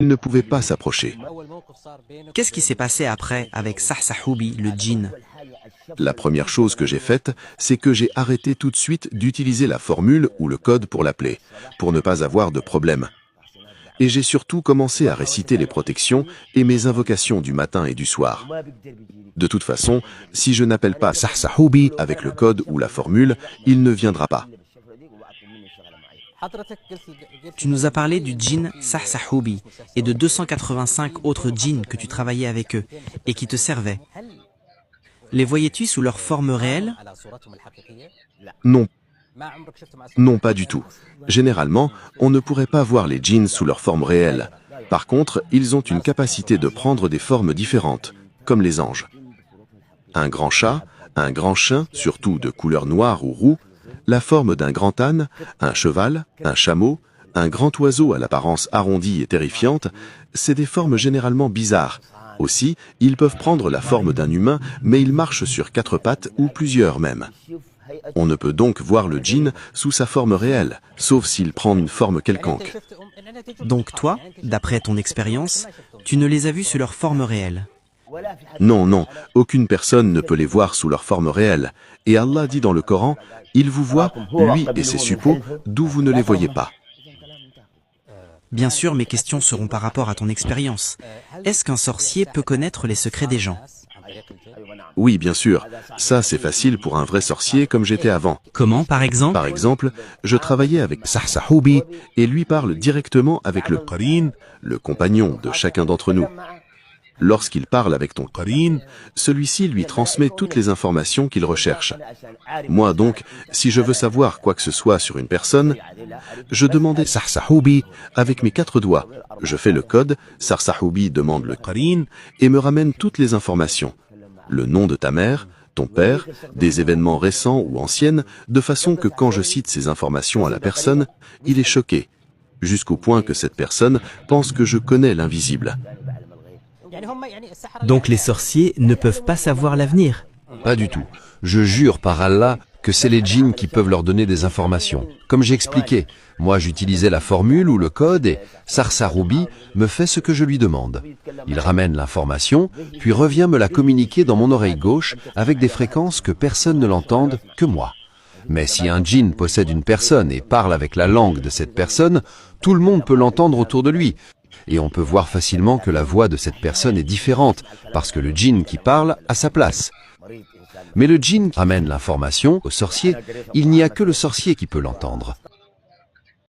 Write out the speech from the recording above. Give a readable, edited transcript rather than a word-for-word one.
Il ne pouvait pas s'approcher. Qu'est-ce qui s'est passé après avec Sahsahoubi, le djinn? La première chose que j'ai faite, c'est que j'ai arrêté tout de suite d'utiliser la formule ou le code pour l'appeler, pour ne pas avoir de problème. Et j'ai surtout commencé à réciter les protections et mes invocations du matin et du soir. De toute façon, si je n'appelle pas Sahsahoubi avec le code ou la formule, il ne viendra pas. Tu nous as parlé du djinn Sahsahoubi et de 285 autres djinns que tu travaillais avec eux et qui te servaient. Les voyais-tu sous leur forme réelle? Non, non, pas du tout. Généralement, on ne pourrait pas voir les djinns sous leur forme réelle. Par contre, ils ont une capacité de prendre des formes différentes, comme les anges. Un grand chat, un grand chien, surtout de couleur noire ou roux, la forme d'un grand âne, un cheval, un chameau, un grand oiseau à l'apparence arrondie et terrifiante, c'est des formes généralement bizarres. Aussi, ils peuvent prendre la forme d'un humain, mais ils marchent sur 4 pattes ou plusieurs même. On ne peut donc voir le djinn sous sa forme réelle, sauf s'il prend une forme quelconque. Donc toi, d'après ton expérience, tu ne les as vus sous leur forme réelle? Non, non, aucune personne ne peut les voir sous leur forme réelle. Et Allah dit dans le Coran, « Il vous voit, lui et ses suppôts, d'où vous ne les voyez pas. » Bien sûr, mes questions seront par rapport à ton expérience. Est-ce qu'un sorcier peut connaître les secrets des gens? Oui, bien sûr, ça c'est facile pour un vrai sorcier comme j'étais avant. Comment, par exemple? Par exemple, je travaillais avec Sahsahoubi et lui parle directement avec le Qarin, le compagnon de chacun d'entre nous. Lorsqu'il parle avec ton Qarin, celui-ci lui transmet toutes les informations qu'il recherche. Moi donc, si je veux savoir quoi que ce soit sur une personne, je demandais Sahsahoubi avec mes 4 doigts. Je fais le code, Sahsahoubi demande le Qarin et me ramène toutes les informations. Le nom de ta mère, ton père, des événements récents ou anciennes, de façon que quand je cite ces informations à la personne, il est choqué, jusqu'au point que cette personne pense que je connais l'invisible. Donc les sorciers ne peuvent pas savoir l'avenir? Pas du tout. Je jure par Allah que c'est les djinns qui peuvent leur donner des informations. Comme j'ai expliqué, moi j'utilisais la formule ou le code et Sahsahoubi me fait ce que je lui demande. Il ramène l'information, puis revient me la communiquer dans mon oreille gauche avec des fréquences que personne ne l'entende que moi. Mais si un djinn possède une personne et parle avec la langue de cette personne, tout le monde peut l'entendre autour de lui. Et on peut voir facilement que la voix de cette personne est différente, parce que le djinn qui parle a sa place. Mais le djinn ramène l'information au sorcier, il n'y a que le sorcier qui peut l'entendre.